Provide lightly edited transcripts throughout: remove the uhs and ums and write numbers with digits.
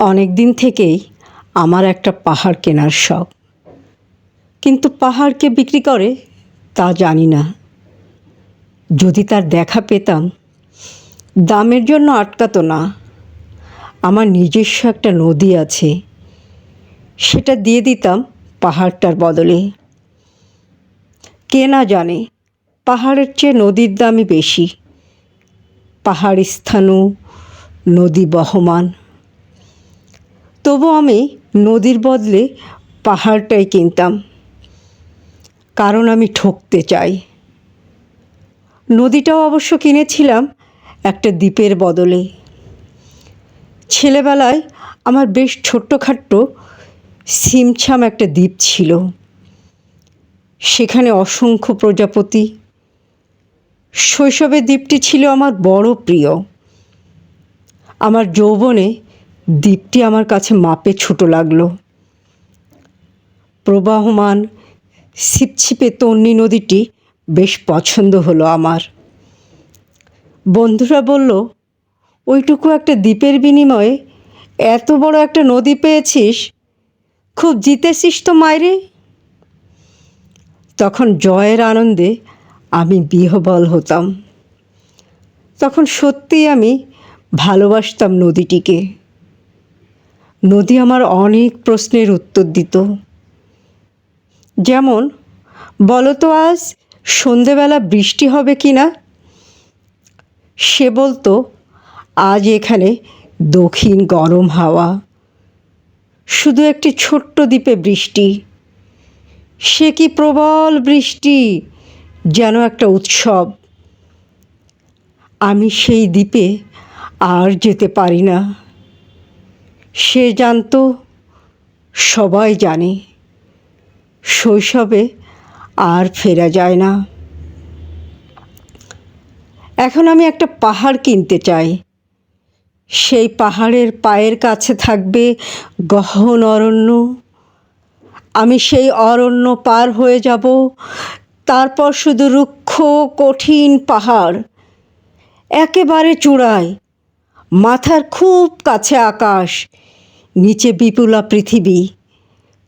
অনেক দিন থেকেই আমার একটা পাহাড় কেনার শখ, কিন্তু পাহাড় কে বিক্রি করে তা জানি না। যদি তার দেখা পেতাম, দামের জন্য আটকাতো না। আমার নিজস্ব একটা নদী আছে, সেটা দিয়ে দিতাম পাহাড়টার বদলে। কে না জানে পাহাড়ের চেয়ে নদীর দামই বেশি। পাহাড় স্থানু, নদী বহমান। তবু আমি নদীর বদলে পাহাড়টাই কিনতাম, কারণ আমি ঠকতে চাই। নদীটাও অবশ্য কিনেছিলাম একটা দ্বীপের বদলে। ছেলেবেলায় আমার বেশ ছোট্টখাট্ট ছিমছাম একটা দ্বীপ ছিল, সেখানে অসংখ্য প্রজাপতি। শৈশবে দ্বীপটি ছিল আমার বড় প্রিয়। আমার যৌবনে দ্বীপটি আমার কাছে মাপে ছোট লাগলো। প্রবাহমান ছিপছিপে তন্বী নদীটি বেশ পছন্দ হলো আমার। বন্ধুরা বলল, ওইটুকু একটা দ্বীপের বিনিময়ে এত বড় একটা নদী পেয়েছিস, খুব জিতেছিস তো মাইরে। তখন জয়ের আনন্দে আমি বিহ্বল হতাম। তখন সত্যিই আমি ভালোবাসতাম নদীটিকে। নদী আমার অনেক প্রশ্নের উত্তর দিত। যেমন, বলো তো আজ সন্ধেবেলা বৃষ্টি হবে কি না? সে বলতো, আজ এখানে দক্ষিণ গরম হাওয়া, শুধু একটি ছোট্ট দ্বীপে বৃষ্টি। সে কি প্রবল বৃষ্টি, যেন একটা উৎসব। আমি সেই দ্বীপে আর যেতে পারি না। সে জানতো, সবাই জানে, শৈশবে আর ফেরা যায় না। এখন আমি একটা পাহাড় কিনতে চাই। সেই পাহাড়ের পায়ের কাছে থাকবে গহন অরণ্য। আমি সেই অরণ্য পার হয়ে যাব, তারপর শুধু রুক্ষ কঠিন পাহাড়। একেবারে চূড়ায়, মাথার খুব কাছে আকাশ, নিচে বিপুলা পৃথিবী,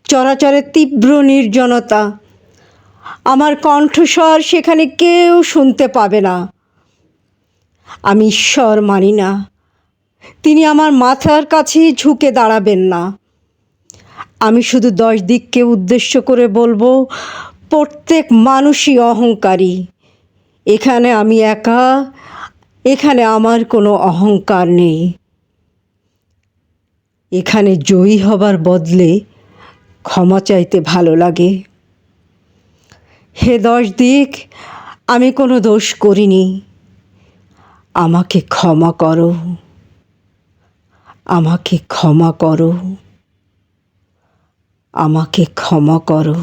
চরাচরের তীব্র নির্জনতা। আমার কণ্ঠস্বর সেখানে কেউ শুনতে পাবে না। আমি ঈশ্বর মানি না, তিনি আমার মাথার কাছেই ঝুঁকে দাঁড়াবেন না। আমি শুধু 10 দিককে উদ্দেশ্য করে বলবো, প্রত্যেক মানুষই অহংকারী। এখানে আমি একা, এখানে আমার কোনো অহংকার নেই। এখানে জয়ী হবার বদলে ক্ষমা চাইতে ভালো লাগে। হে 10 দিক, আমি কোনো দোষ করিনি, আমাকে ক্ষমা করো, আমাকে ক্ষমা করো, আমাকে ক্ষমা করো।